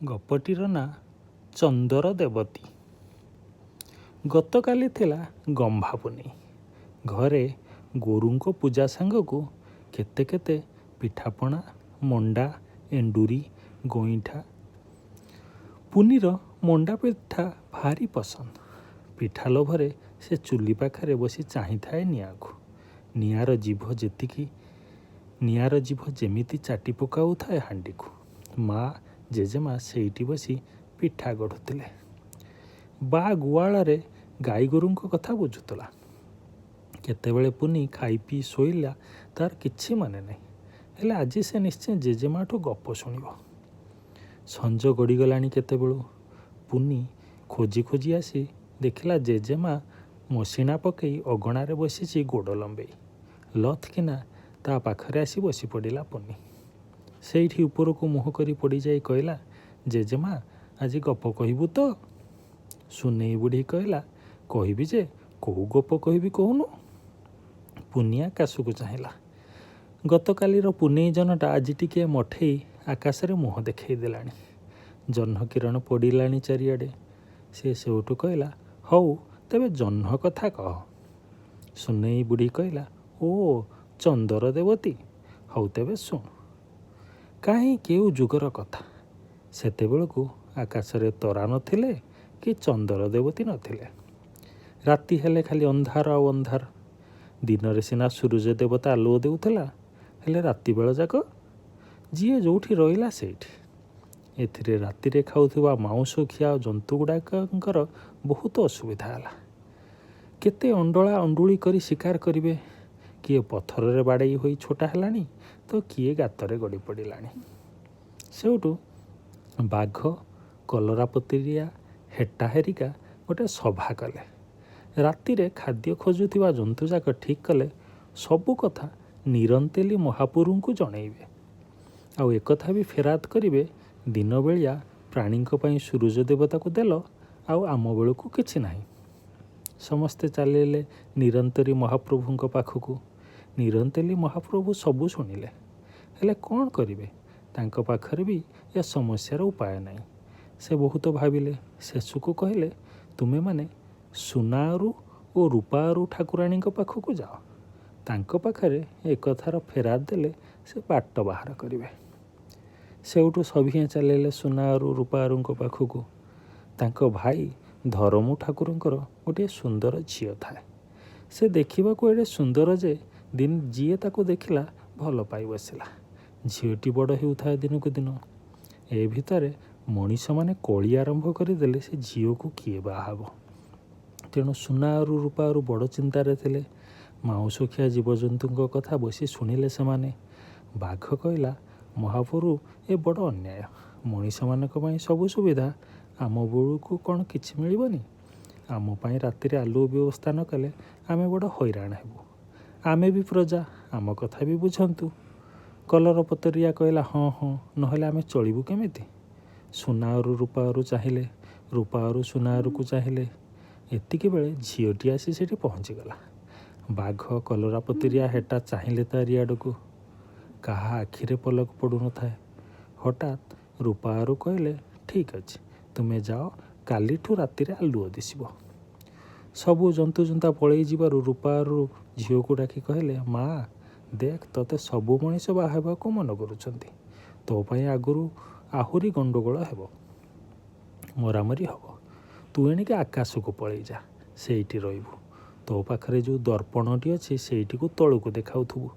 ଗପଟିର ନାଁ ଚନ୍ଦର ଦେବତୀ। ଗତକାଲି ଥିଲା ଗମ୍ଭା ପୁନେଇ। ଘରେ ଗୋରୁଙ୍କ ପୂଜା ସାଙ୍ଗକୁ କେତେ କେତେ ପିଠାପଣା, ମଣ୍ଡା, ଏଣ୍ଡୁରି, ଗଇଁଠା। ପୁନିର ମଣ୍ଡା ପିଠା ଭାରି ପସନ୍ଦ। ପିଠା ଲୋଭରେ ସେ ଚୁଲି ପାଖରେ ବସି ଚାହିଁଥାଏ ନିଆଁକୁ। ନିଆଁର ଜିଭ ଯେମିତି ଚାଟି ପକାଉଥାଏ ହାଣ୍ଡିକୁ। ମା ଜେଜେମା ସେଇଠି ବସି ପିଠା ଗଢ଼ୁଥିଲେ। ବା ଗୁହାଳରେ ଗାଈ ଗୋରୁଙ୍କ କଥା ବୁଝୁଥିଲା। କେତେବେଳେ ପୁନି ଖାଇ ପିଇ ଶୋଇଲା ତାର କିଛି ମନେ ନାହିଁ। ହେଲେ ଆଜି ସେ ନିଶ୍ଚୟ ଜେଜେମାଠୁ ଗପ ଶୁଣିବ। ସଞ୍ଜ ଗଡ଼ିଗଲାଣି କେତେବେଳୁ। ପୁନି ଖୋଜି ଖୋଜି ଆସି ଦେଖିଲା ଜେଜେମା ମସିଣା ପକାଇ ଅଗଣାରେ ବସିଛି ଗୋଡ଼ ଲମ୍ବେଇ। ଲଥ୍ କିନା ତା ପାଖରେ ଆସି ବସି ପଡ଼ିଲା ପୁନି। ସେଇଠି ଉପରକୁ ମୁହଁ କରି ପଡ଼ିଯାଇ କହିଲା, ଜେଜେମା ଆଜି ଗପ କହିବୁ ତ? ସୁନେଇ ବୁଢ଼ୀ କହିଲା, କହିବି ଯେ କୋଉ ଗପ କହିବି କହୁନୁ? ପୁନି ଆକାଶକୁ ଚାହିଁଲା। ଗତକାଲିର ପୁନେଇ ଜହ୍ନଟା ଆଜି ଟିକିଏ ମଠେଇ ଆକାଶରେ ମୁହଁ ଦେଖେଇ ଦେଲାଣି। ଜହ୍ନ କିରଣ ପଡ଼ିଲାଣି ଚାରିଆଡ଼େ। ସେ ସେଉଠୁ କହିଲା, ହଉ ତେବେ ଜହ୍ନ କଥା କହ। ସୁନେଇ ବୁଢ଼ୀ କହିଲା, ଓ ଚନ୍ଦର ଦେବତୀ, ହଉ ତେବେ ଶୁଣ। କାହିଁ କେଉଁ ଯୁଗର କଥା। ସେତେବେଳକୁ ଆକାଶରେ ତରା ନଥିଲେ କି ଚନ୍ଦର ଦେବତୀ ନଥିଲେ। ରାତି ହେଲେ ଖାଲି ଅନ୍ଧାର ଆଉ ଅନ୍ଧାର। ଦିନରେ ସିନା ସୂର୍ଯ୍ୟ ଦେବତା ଆଲୁଅ ଦେଉଥିଲା, ହେଲେ ରାତି ବେଳ ଯାକ ଯିଏ ଯେଉଁଠି ରହିଲା ସେଇଠି। ଏଥିରେ ରାତିରେ ଖାଉଥିବା ମାଉଁସ ଖିଆ ଜନ୍ତୁ ଗୁଡ଼ାକଙ୍କର ବହୁତ ଅସୁବିଧା ହେଲା। କେତେ ଅଣ୍ଡଳା ଅଣ୍ଡୁଳି କରି ଶିକାର କରିବେ। କିଏ ପଥରରେ ବାଡ଼େଇ ହୋଇ ଛୋଟା ହେଲାଣି ତ କିଏ ଗାତରେ ଗଡ଼ି ପଡ଼ିଲାଣି। ସେଉଠୁ ବାଘ, କଲରାପତରିଆ, ହେଟା ହେରିକା ଗୋଟେ ସଭା କଲେ। ରାତିରେ ଖାଦ୍ୟ ଖୋଜୁଥିବା ଜନ୍ତୁଯାକ ଠିକ୍ କଲେ ସବୁ କଥା ନିରନ୍ତେଲି ମହାପୁରୁଙ୍କୁ ଜଣେଇବେ। ଆଉ ଏକଥା ବି ଫେରାଦ କରିବେ, ଦିନ ବେଳିଆ ପ୍ରାଣୀଙ୍କ ପାଇଁ ସୂର୍ଯ୍ୟ ଦେବତାକୁ ଦେଲ, ଆଉ ଆମ ବେଳକୁ କିଛି ନାହିଁ। ସମସ୍ତେ ଚାଲିଲେ ନିରନ୍ତରୀ ମହାପ୍ରଭୁଙ୍କ ପାଖକୁ। ନିରନ୍ତେଲି ମହାପ୍ରଭୁ ସବୁ ଶୁଣିଲେ। ହେଲେ କ'ଣ କରିବେ? ତାଙ୍କ ପାଖରେ ବି ଏ ସମସ୍ୟାର ଉପାୟ ନାହିଁ। ସେ ବହୁତ ଭାବିଲେ। ଶେଷକୁ କହିଲେ, ତୁମେମାନେ ସୁନାରୁ ଓ ରୂପାରୁ ଠାକୁରାଣୀଙ୍କ ପାଖକୁ ଯାଅ। ତାଙ୍କ ପାଖରେ ଏକଥାର ଫେରାଦ ଦେଲେ ସେ ବାଟ ବାହାର କରିବେ। ସେଉଠୁ ସଭିଏଁ ଚାଲିଲେ ସୁନାରୁ ରୂପାରୁଙ୍କ ପାଖକୁ। ତାଙ୍କ ଭାଇ ଧରମୁ ଠାକୁରଙ୍କର ଗୋଟିଏ ସୁନ୍ଦର ଝିଅ ଥାଏ। ସେ ଦେଖିବାକୁ ଏଡ଼େ ସୁନ୍ଦର ଯେ ଯିଏ ତାକୁ ଦେଖିଲା ଭଲ ପାଇ ବସିଲା। ଝିଅଟି ବଡ଼ ହେଉଥାଏ ଦିନକୁ ଦିନ। ଏ ଭିତରେ ମଣିଷମାନେ କଳି ଆରମ୍ଭ କରିଦେଲେ ସେ ଝିଅକୁ କିଏ ବାହା ହେବ। ତେଣୁ ସୁନାରୁ ରୂପାରୁ ବଡ଼ ଚିନ୍ତାରେ ଥିଲେ। ମାଉଁସଖିଆ ଜୀବଜନ୍ତୁଙ୍କ କଥା ବସି ଶୁଣିଲେ ସେମାନେ। ବାଘ କହିଲା, ମହାପ୍ରଭୁ ଏ ବଡ଼ ଅନ୍ୟାୟ। ମଣିଷମାନଙ୍କ ପାଇଁ ସବୁ ସୁବିଧା, ଆମ ବେଳକୁ କ'ଣ କିଛି ମିଳିବନି? ଆମ ପାଇଁ ରାତିରେ ଆଲୁଅ ବ୍ୟବସ୍ଥା ନ କଲେ ଆମେ ବଡ଼ ହଇରାଣ ହେବୁ। ଆମେ ବି ପ୍ରଜା, ଆମ କଥା ବି ବୁଝନ୍ତୁ। କଲରପତରିଆ କହିଲା, ହଁ ହଁ, ନହେଲେ ଆମେ ଚଳିବୁ କେମିତି? ସୁନାରୁ ରୂପାରୁ ଚାହିଁଲେ, ରୂପାରୁ ସୁନାରୁକୁ ଚାହିଁଲେ। ଏତିକି ବେଳେ ଝିଅଟି ଆସି ସେଠି ପହଞ୍ଚିଗଲା। ବାଘ, କଲରାପତରିଆ, ହେଟା ଚାହିଁଲେ ତାରି ଆଡ଼କୁ। କାହା ଆଖିରେ ପଲକ ପଡ଼ୁନଥାଏ। ହଠାତ୍ ରୂପାରୁ କହିଲେ, ଠିକ୍ ଅଛି, ତୁମେ ଯାଅ, କାଲିଠୁ ରାତିରେ ଆଲୁଅ ଦିଶିବ। ସବୁ ଜନ୍ତୁଜୁନ୍ତା ପଳେଇ ଯିବାରୁ ରୂପାରୁ ଝିଅକୁ ଡାକି କହିଲେ, ମା ଦେଖ, ତୋତେ ସବୁ ମଣିଷ ବାହା ହେବାକୁ ମନ କରୁଛନ୍ତି। ତୋ ପାଇଁ ଆଗରୁ ଆହୁରି ଗଣ୍ଡଗୋଳ ହେବ, ମରାମରି ହେବ। ତୁ ଏଣିକି ଆକାଶକୁ ପଳେଇ ଯା, ସେଇଠି ରହିବୁ। ତୋ ପାଖରେ ଯେଉଁ ଦର୍ପଣଟି ଅଛି ସେଇଟିକୁ ତଳକୁ ଦେଖାଉଥିବୁ।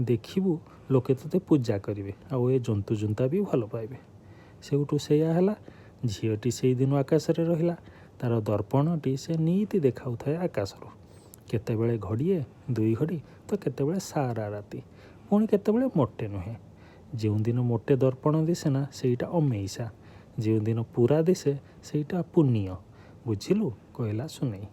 ଦେଖିବୁ ଲୋକେ ତୋତେ ପୂଜା କରିବେ, ଆଉ ଏ ଜନ୍ତୁଜୁନ୍ତା ବି ଭଲ ପାଇବେ। ସେଉଠୁ ସେଇଆ ହେଲା। ଝିଅଟି ସେଇଦିନ ଆକାଶରେ ରହିଲା। ତାର ଦର୍ପଣଟି ସେ ନିତି ଦେଖାଉଥାଏ ଆକାଶରୁ। କେତେବେଳେ ଘଡ଼ିଏ, 2 ଘଡ଼ି, ତ କେତେବେଳେ ସାରା ରାତି, ପୁଣି କେତେବେଳେ ମୋଟେ ନୁହେଁ। ଯେଉଁଦିନ ମୋଟେ ଦର୍ପଣ ଦିଶେ ନା ସେଇଟା ଅମେଇସା, ଯେଉଁଦିନ ପୁରା ଦିଶେ ସେଇଟା ପୁନିୟ। ବୁଝିଲୁ, କହିଲା ସୁନେଇ।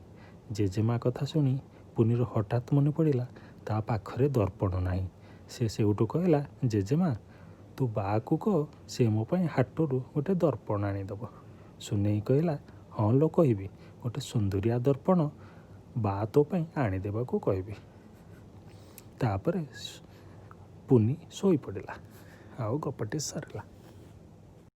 ଜେଜେମା କଥା ଶୁଣି ପୁନିର ହଠାତ୍ ମନେ ପଡ଼ିଲା ତା ପାଖରେ ଦର୍ପଣ ନାହିଁ। ସେ ସେଉଠୁ କହିଲା, ଜେଜେମା ତୁ ବାଆକୁ କହ ସେ ମୋ ପାଇଁ ହାଟରୁ ଗୋଟେ ଦର୍ପଣ ଆଣିଦେବ। ସୁନେଇ କହିଲା, ହଁ ଲୋ କହିବି, ଗୋଟେ ସୁନ୍ଦରିଆ ଦର୍ପଣ ବା ତୋ ପାଇଁ ଆଣିଦେବାକୁ କହିବି। ତାପରେ ପୁନି ଶୋଇପଡ଼ିଲା। ଆଉ ଗପଟି ସରିଲା।